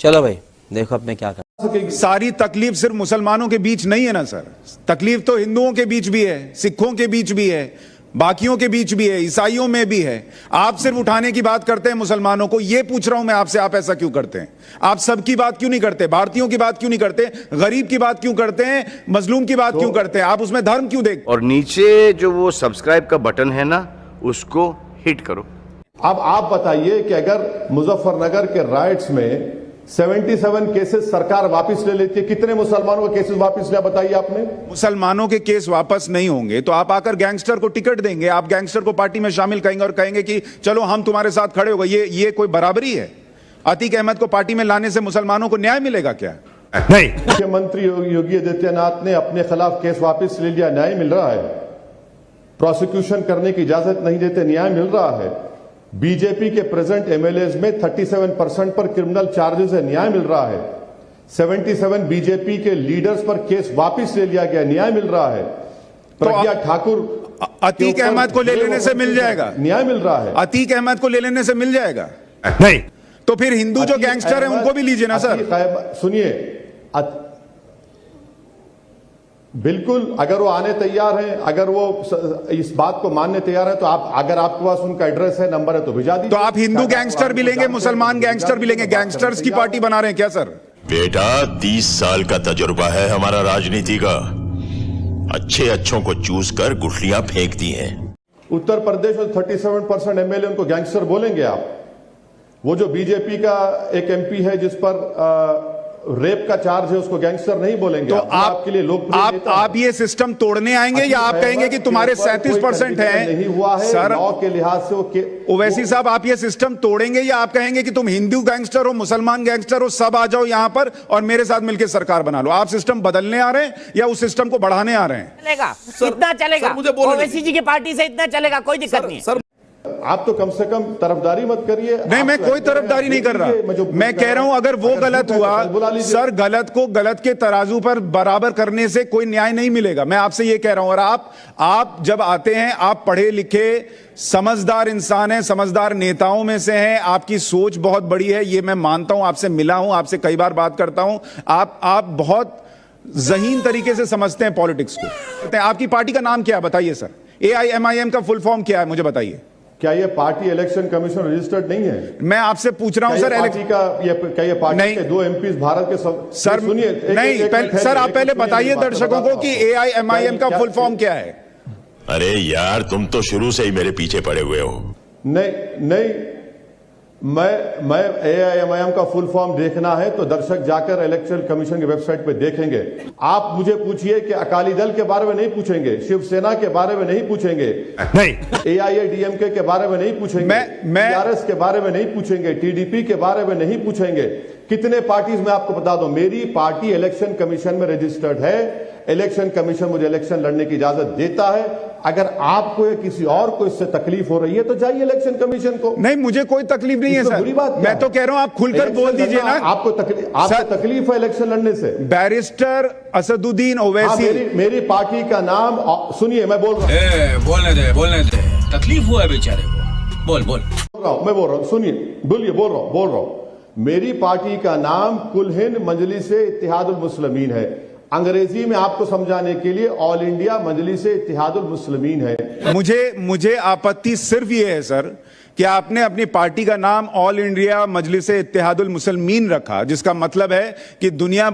चलो भाई देखो अब मैं क्या कर। सारी तकलीफ सिर्फ मुसलमानों के बीच नहीं है ना सर, तकलीफ तो हिंदुओं के बीच भी है, सिखों के बीच भी है, बाकियों के बीच भी है, ईसाइयों में भी है। आप सिर्फ उठाने की बात करते हैं मुसलमानों को। यह पूछ रहा हूं मैं आपसे, आप ऐसा क्यों करते हैं? आप सबकी बात क्यों नहीं करते? भारतीयों की बात क्यों नहीं करते? गरीब की बात क्यों करते हैं? मजलूम की बात क्यों करते हैं? आप उसमें धर्म क्यों देखते? और नीचे जो वो सब्सक्राइब का बटन है ना, उसको हिट करो। अब आप बताइए कि अगर मुजफ्फरनगर के राइट्स में 77 केसेस सरकार वापस ले लेती है, कितने मुसलमानों के केसेस वापस लिया बताइए आपने? मुसलमानों के केस वापस नहीं होंगे तो आप आकर गैंगस्टर को टिकट देंगे, आप गैंगस्टर को पार्टी में शामिल करेंगे और कहेंगे कि चलो हम तुम्हारे साथ खड़े हो गए। ये कोई बराबरी है? अतीक अहमद को पार्टी में लाने से मुसलमानों को न्याय मिलेगा क्या? नहीं। मुख्यमंत्री योगी आदित्यनाथ ने अपने खिलाफ केस वापस ले लिया, न्याय मिल रहा है। प्रोसिक्यूशन करने की इजाजत नहीं देते, न्याय मिल रहा है। बीजेपी के प्रेजेंट एमएलएज में 37% पर क्रिमिनल चार्जेस है, न्याय मिल रहा है। 77 बीजेपी के लीडर्स पर केस वापस ले लिया गया, न्याय मिल रहा है। प्रज्ञा ठाकुर, अतीक अहमद को ले लेने से मिल जाएगा, न्याय मिल रहा है। अतीक अहमद को ले लेने से मिल जाएगा? नहीं। तो फिर हिंदू जो गैंगस्टर है उनको भी लीजिए ना सर। सुनिए, बिल्कुल, अगर वो आने तैयार हैं, अगर वो इस बात को मानने तैयार है तो आप, अगर आपके पास उनका एड्रेस है, नंबर है तो भिजा दीजिए। तो आप हिंदू गैंगस्टर भी लेंगे, मुसलमान गैंगस्टर भी लेंगे, गैंगस्टर्स की पार्टी बना रहे हैं क्या सर? बेटा 30 साल का तजुर्बा है हमारा राजनीति का, अच्छे अच्छों को चूस कर गुठलियां फेंक दी हैं। उत्तर प्रदेश में 37% एमएलए उनको गैंगस्टर बोलेंगे आप? वो जो बीजेपी का एक एमपी है जिस पर रेप का चार्ज है, उसको गैंगस्टर नहीं बोलेंगे? तो आपके लिए आप ये सिस्टम तोड़ने आएंगे या आप कहेंगे कि तुम्हारे 37% है? नहीं हुआ है सर, लॉ के लिहाज से ओवैसी साहब, आप ये सिस्टम तोड़ेंगे या आप कहेंगे कि तुम हिंदू गैंगस्टर हो, मुसलमान गैंगस्टर हो, सब आ जाओ यहां पर और मेरे साथ मिलकर सरकार बना लो? आप सिस्टम बदलने आ रहे हैं या उस सिस्टम को बढ़ाने आ रहे हैं? चलेगा, इतना चलेगा, ओवैसी जी की पार्टी से इतना चलेगा, कोई दिक्कत नहीं है। आप तो कम से कम तरफदारी मत करिए। नहीं, मैं कोई तरफदारी नहीं कर रहा। मैं कह रहा हूं अगर वो गलत हुआ सर, गलत को गलत के तराजू पर बराबर करने से कोई न्याय नहीं मिलेगा। मैं आपसे ये कह रहा हूं। और आप जब आते हैं, आप पढ़े लिखे समझदार इंसान हैं, समझदार नेताओं में से हैं, आपकी सोच बहुत बड़ी है, ये मैं मानता हूं। आपसे मिला हूं, आपसे कई बार बात करता हूं। आप बहुत ज़हीन तरीके से समझते हैं पॉलिटिक्स को। आपकी पार्टी का नाम क्या है बताइए सर? AIMIM का फुल फॉर्म क्या है मुझे बताइए? क्या ये पार्टी इलेक्शन कमीशन रजिस्टर्ड नहीं है? मैं आपसे पूछ रहा हूं सर। क्या ये पार्टी के 2 एमपी भारत के सर सुनिए नहीं, सर आप पहले बताइए दर्शकों को कि AIMIM का फुल फॉर्म क्या है? अरे यार तुम तो शुरू से ही मेरे पीछे पड़े हुए हो। नहीं, मैं AIMIM का फुल फॉर्म देखना है तो दर्शक जाकर इलेक्शन कमीशन की वेबसाइट पे देखेंगे। आप मुझे पूछिए कि अकाली दल के बारे में नहीं पूछेंगे, शिवसेना के बारे में नहीं पूछेंगे, नहीं, AIADMK के बारे में नहीं पूछेंगे, TRS के बारे में नहीं पूछेंगे, TDP के बारे में नहीं पूछेंगे। कितने पार्टीज में आपको बता दो, मेरी पार्टी इलेक्शन कमीशन में रजिस्टर्ड है। इलेक्शन कमीशन मुझे इलेक्शन लड़ने की इजाजत देता है। अगर आपको या किसी और को इससे तकलीफ हो रही है तो जाइए इलेक्शन कमीशन को। नहीं, मुझे कोई तकलीफ नहीं है सर। बुरी बात मैं तो कह रहा हूं आप खुलकर बोल दीजिए ना। आपको तकलीफ है इलेक्शन लड़ने से? बैरिस्टर असदुद्दीन ओवैसी, मेरी पार्टी का नाम सुनिए, मैं बोल रहा हूं। बोलने दे, तकलीफ हुआ है बेचारे को। बोल मैं बोल रहा हूं, सुनिए, बोल रहा हूं। मेरी पार्टी का नाम कुल हिंद मजलिस इत्तेहादुल मुस्लिमीन है। अंग्रेजी में आपको समझाने के लिए ऑल इंडिया मजलिस इत्तेहादुल मुस्लिमीन है। मुझे आपत्ति सिर्फ ये है सर कि आपने अपनी पार्टी का नाम ऑल इंडिया मजलिस इत्तेहादुल मुस्लिमीन रखा, जिसका मतलब है कि दुनिया,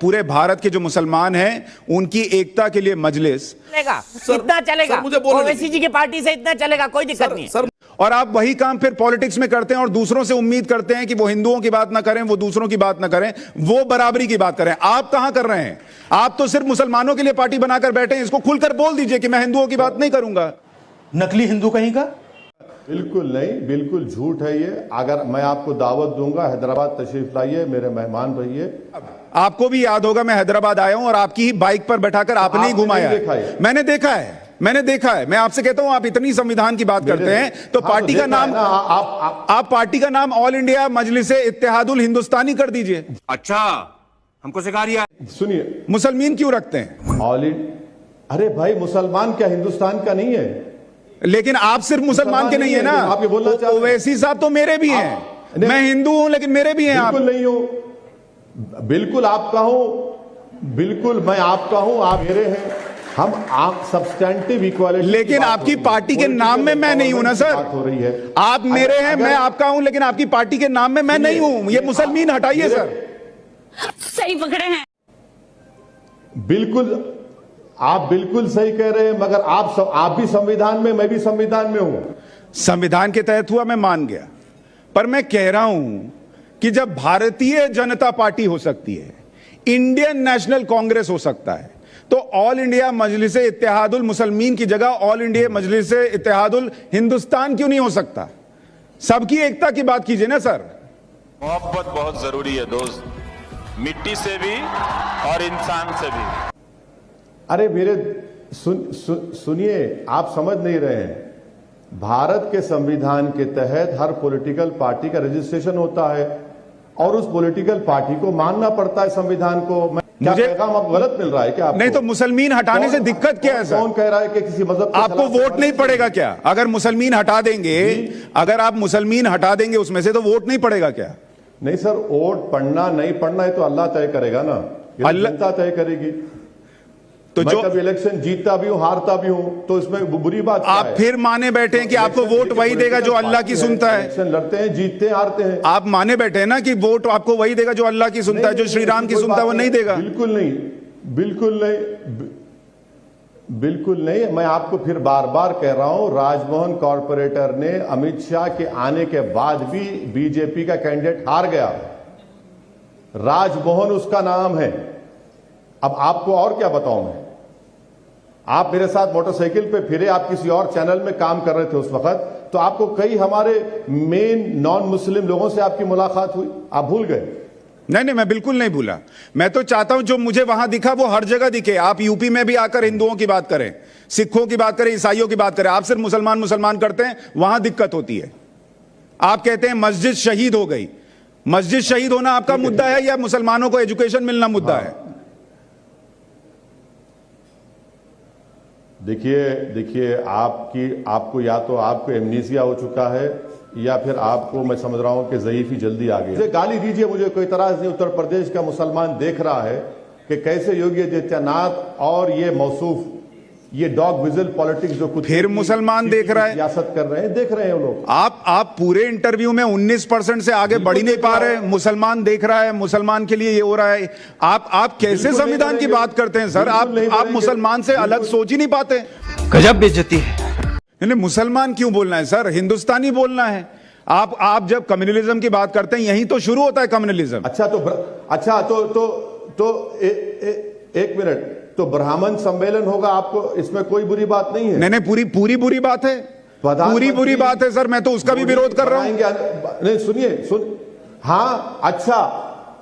पूरे भारत के जो मुसलमान हैं उनकी एकता के लिए मजलिस। चलेगा, इतना चलेगा, ओवैसी जी की पार्टी से इतना चलेगा, कोई दिक्कत नहीं है। और आप वही काम फिर पॉलिटिक्स में करते हैं और दूसरों से उम्मीद करते हैं कि वो हिंदुओं की बात ना करें, वो दूसरों की बात ना करें, वो बराबरी की बात करें। आप कहां कर रहे हैं? आप तो सिर्फ मुसलमानों के लिए पार्टी बनाकर बैठे हैं। इसको खुलकर बोल दीजिए कि मैं हिंदुओं की बात नहीं करूंगा। नकली हिंदू कहीं का? बिल्कुल नहीं, बिल्कुल झूठ है ये। अगर मैं आपको दावत दूंगा, हैदराबाद तशरीफ लाइए, मेरे मेहमान रहिए। आपको भी याद होगा मैं हैदराबाद आया हूं और आपकी ही बाइक पर बैठाकर आपने ही घुमाया है। मैंने देखा है। मैं आपसे कहता हूं, आप इतनी संविधान की बात करते हैं तो पार्टी का नाम, आप पार्टी का नाम ऑल इंडिया मजलिस इत्तेहादुल हिंदुस्तानी कर दीजिए। अच्छा, हमको सिखा रिया। सुनिए, मुसलमान क्यों रखते हैं? अरे भाई, मुसलमान क्या हिंदुस्तान का नहीं है? लेकिन आप सिर्फ मुसलमान के नहीं है ना। आप ये बोलना चाहते हैं? ओवैसी साहब तो मेरे भी हैं। मैं हिंदू हूं लेकिन मेरे भी हैं आप। बिल्कुल नहीं हूं, बिल्कुल आपका हूं, बिल्कुल मैं आपका हूं, आप मेरे हैं। हम आप सब्सटेंटिव इक्वालिटी, लेकिन आपकी पार्टी के नाम में मैं नहीं हूं ना सर। हो रही है आप मेरे हैं, मैं आपका हूं, लेकिन आपकी पार्टी के नाम में मैं नहीं हूं। ये मुसलमान हटाइए सर। सही पकड़े हैं। बिल्कुल, आप बिल्कुल सही कह रहे हैं, मगर आप भी संविधान में, मैं भी संविधान में हूं। संविधान के तहत हुआ, मैं मान गया, पर मैं कह रहा हूं कि जब भारतीय जनता पार्टी हो सकती है, इंडियन नेशनल कांग्रेस हो सकता है, तो ऑल इंडिया मजलिस इत्तेहादुल मुसलमीन की जगह ऑल इंडिया मजलिस इत्तेहादुल हिंदुस्तान क्यों नहीं हो सकता? सबकी एकता की बात कीजिए ना सर। मोहब्बत बहुत जरूरी है दोस्त, मिट्टी से भी और इंसान से भी। अरे मेरे सुनिए, आप समझ नहीं रहे हैं। भारत के संविधान के तहत हर पॉलिटिकल पार्टी का रजिस्ट्रेशन होता है और उस पॉलिटिकल पार्टी को मानना पड़ता है संविधान को। क्या पैगाम आपको गलत मिल रहा है क्या? नहीं तो मुसलमान हटाने से दिक्कत क्या है सर? कौन कह रहा है कि किसी मजहब आपको वोट नहीं पड़ेगा क्या अगर मुसलमान हटा देंगे? अगर आप मुसलमान हटा देंगे उसमें से, तो वोट नहीं पड़ेगा क्या? नहीं सर, वोट पढ़ना नहीं पढ़ना है तो अल्लाह तय करेगा ना, जनता तय करेगी। तो मैं कभी इलेक्शन जीतता भी हूं, हारता भी हूं, तो इसमें बुरी बात क्या है? आप फिर माने बैठे हैं कि आपको वोट वही देगा जो अल्लाह की सुनता है। इलेक्शन लड़ते हैं, जीतते हैं, हारते हैं। आप माने बैठे हैं ना कि वोट आपको वही देगा जो अल्लाह की सुनता है, जो श्री राम की सुनता है वो नहीं देगा। बिल्कुल नहीं, बिल्कुल नहीं, बिल्कुल नहीं। मैं आपको फिर बार बार कह रहा हूं, राजभवन कॉर्पोरेटर ने अमित शाह के आने के बाद भी बीजेपी का कैंडिडेट हार गया। राजभवन उसका नाम है। अब आपको और क्या बताऊं मैं? आप मेरे साथ मोटरसाइकिल पे फिरे, आप किसी और चैनल में काम कर रहे थे उस वक्त, तो आपको कई हमारे मेन नॉन मुस्लिम लोगों से आपकी मुलाकात हुई, आप भूल गए? नहीं, मैं बिल्कुल नहीं भूला। मैं तो चाहता हूं जो मुझे वहां दिखा वो हर जगह दिखे। आप यूपी में भी आकर हिंदुओं की बात करें, सिखों की बात करें, ईसाइयों की बात करें। आप सिर्फ मुसलमान करते हैं, वहां दिक्कत होती है। आप कहते हैं मस्जिद शहीद हो गई। मस्जिद शहीद होना आपका मुद्दा है या मुसलमानों को एजुकेशन मिलना मुद्दा है? देखिए आपको या तो आपको एमनीसिया हो चुका है या फिर आपको, मैं समझ रहा हूं कि ज़ईफ़ी जल्दी आ गई। गाली दीजिए, मुझे कोई इतराज नहीं। उत्तर प्रदेश का मुसलमान देख रहा है कि कैसे योगी आदित्यनाथ और ये मौसूफ, ये डॉग विजिल पॉलिटिक्स जो कुछ फिर मुसलमान देख रहा है, सियासत कर रहे हैं, देख रहे हैं वो लोग। आप पूरे इंटरव्यू में 19% से आगे बढ़ ही नहीं पा रहे। मुसलमान देख रहा है, मुसलमान के लिए ये हो रहा है। आप कैसे संविधान की बात करते हैं सर? आप मुसलमान से अलग सोच ही नहीं पाते। गजब बेइज्जती है। नहीं, मुसलमान क्यों बोलना है सर? हिंदुस्तानी बोलना है। आप जब कम्युनलिज्म की बात करते हैं, यहीं तो शुरू होता है कम्युनलिज्म। एक मिनट, तो ब्राह्मण सम्मेलन होगा, आपको इसमें कोई बुरी बात नहीं है? नहीं, पूरी बुरी बात है, पूरी बुरी बात है सर। मैं तो उसका भी विरोध कर रहा हूं। नहीं सुनिए, हाँ,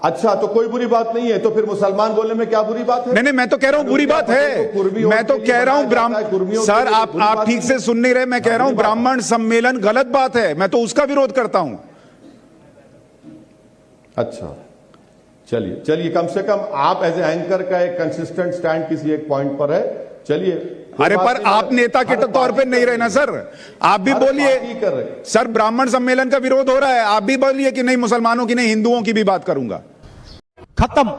अच्छा तो कोई बुरी बात नहीं है, तो फिर मुसलमान बोलने में क्या बुरी बात है? नहीं, मैं तो कह रहा हूं बुरी बात है। मैं तो कह रहा हूं ब्राह्मण, सर आप ठीक से सुन नहीं रहे। मैं कह रहा हूं ब्राह्मण सम्मेलन गलत बात है, मैं तो उसका विरोध करता हूं। अच्छा, चलिए, कम से कम आप एज ए एंकर का एक कंसिस्टेंट स्टैंड किसी एक पॉइंट पर है। चलिए, अरे पर आप नेता के तौर पे नहीं रहे ना सर। आप भी बोलिए सर, ब्राह्मण सम्मेलन का विरोध हो रहा है, आप भी बोलिए कि नहीं मुसलमानों की नहीं, हिंदुओं की भी बात करूंगा। खत्म।